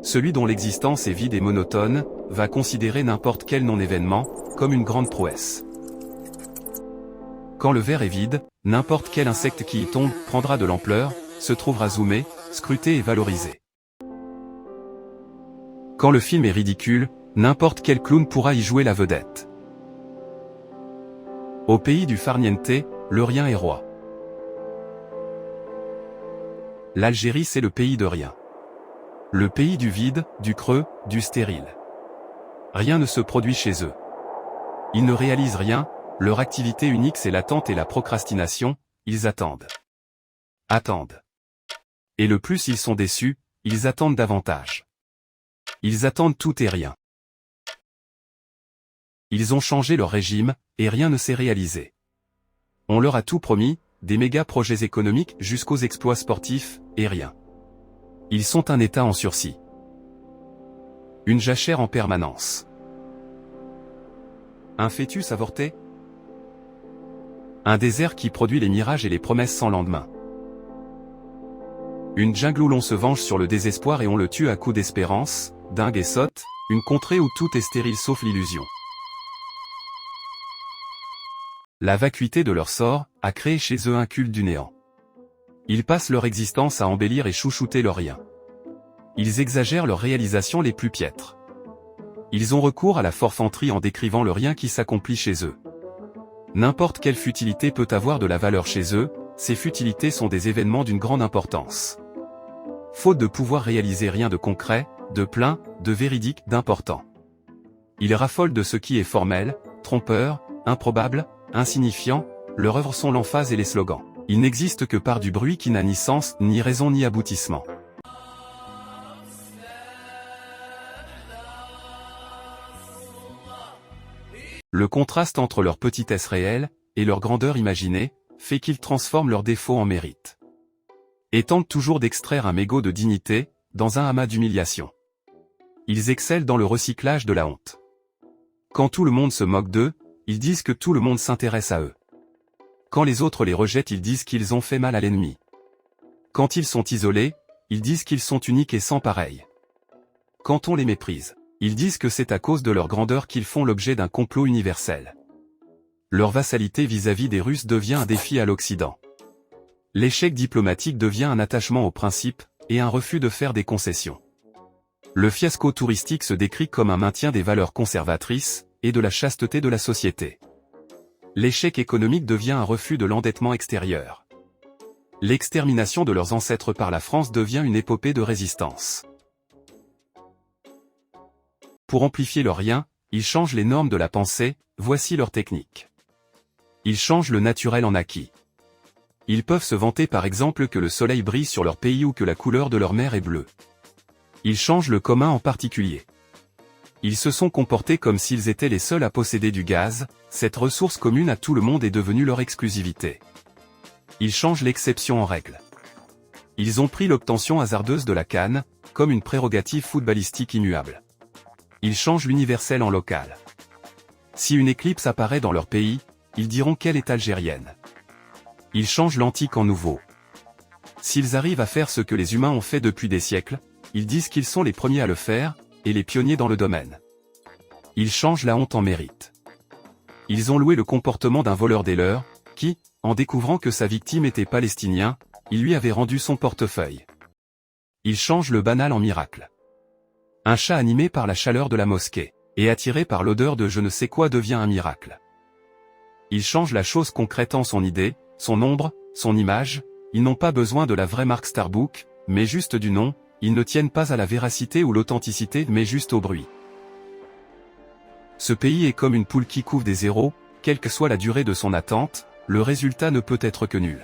Celui dont l'existence est vide et monotone, va considérer n'importe quel non-événement, comme une grande prouesse. Quand le verre est vide, n'importe quel insecte qui y tombe, prendra de l'ampleur, se trouvera zoomé, scruté et valorisé. Quand le film est ridicule, n'importe quel clown pourra y jouer la vedette. Au pays du farniente, le rien est roi. L'Algérie c'est le pays de rien. Le pays du vide, du creux, du stérile. Rien ne se produit chez eux. Ils ne réalisent rien, leur activité unique c'est l'attente et la procrastination, ils attendent. Attendent. Et le plus ils sont déçus, ils attendent davantage. Ils attendent tout et rien. Ils ont changé leur régime, et rien ne s'est réalisé. On leur a tout promis, des méga projets économiques jusqu'aux exploits sportifs, et rien. Ils sont un État en sursis. Une jachère en permanence. Un fœtus avorté. Un désert qui produit les mirages et les promesses sans lendemain. Une jungle où l'on se venge sur le désespoir et on le tue à coups d'espérance, dingue et sotte, une contrée où tout est stérile sauf l'illusion. La vacuité de leur sort a créé chez eux un culte du néant. Ils passent leur existence à embellir et chouchouter leur rien. Ils exagèrent leurs réalisations les plus piètres. Ils ont recours à la forfanterie en décrivant le rien qui s'accomplit chez eux. N'importe quelle futilité peut avoir de la valeur chez eux, ces futilités sont des événements d'une grande importance. Faute de pouvoir réaliser rien de concret, de plein, de véridique, d'important. Ils raffolent de ce qui est formel, trompeur, improbable, insignifiant, leurs œuvres sont l'emphase et les slogans. Ils n'existent que par du bruit qui n'a ni sens, ni raison ni aboutissement. Le contraste entre leur petitesse réelle, et leur grandeur imaginée, fait qu'ils transforment leurs défauts en mérite. Et tentent toujours d'extraire un mégot de dignité, dans un amas d'humiliation. Ils excellent dans le recyclage de la honte. Quand tout le monde se moque d'eux, ils disent que tout le monde s'intéresse à eux. Quand les autres les rejettent, ils disent qu'ils ont fait mal à l'ennemi. Quand ils sont isolés, ils disent qu'ils sont uniques et sans pareil. Quand on les méprise, ils disent que c'est à cause de leur grandeur qu'ils font l'objet d'un complot universel. Leur vassalité vis-à-vis des Russes devient un défi à l'Occident. L'échec diplomatique devient un attachement aux principes, et un refus de faire des concessions. Le fiasco touristique se décrit comme un maintien des valeurs conservatrices, et de la chasteté de la société. L'échec économique devient un refus de l'endettement extérieur. L'extermination de leurs ancêtres par la France devient une épopée de résistance. Pour amplifier leur rien, ils changent les normes de la pensée, voici leur technique. Ils changent le naturel en acquis. Ils peuvent se vanter par exemple que le soleil brille sur leur pays ou que la couleur de leur mer est bleue. Ils changent le commun en particulier. Ils se sont comportés comme s'ils étaient les seuls à posséder du gaz, cette ressource commune à tout le monde est devenue leur exclusivité. Ils changent l'exception en règle. Ils ont pris l'obtention hasardeuse de la CAN, comme une prérogative footballistique immuable. Ils changent l'universel en local. Si une éclipse apparaît dans leur pays, ils diront qu'elle est algérienne. Ils changent l'antique en nouveau. S'ils arrivent à faire ce que les humains ont fait depuis des siècles, ils disent qu'ils sont les premiers à le faire, et les pionniers dans le domaine. Ils changent la honte en mérite. Ils ont loué le comportement d'un voleur des leurs, qui, en découvrant que sa victime était palestinien, il lui avait rendu son portefeuille. Ils changent le banal en miracle. Un chat animé par la chaleur de la mosquée, et attiré par l'odeur de je ne sais quoi devient un miracle. Ils changent la chose concrète en son idée, son ombre, son image, ils n'ont pas besoin de la vraie marque Starbucks, mais juste du nom, ils ne tiennent pas à la véracité ou l'authenticité mais juste au bruit. Ce pays est comme une poule qui couvre des zéros, quelle que soit la durée de son attente, le résultat ne peut être que nul.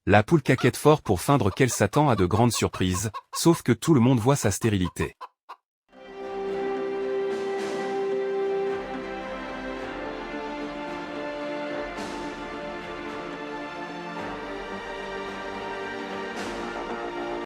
La poule caquette fort pour feindre qu'elle s'attend à de grandes surprises, sauf que tout le monde voit sa stérilité.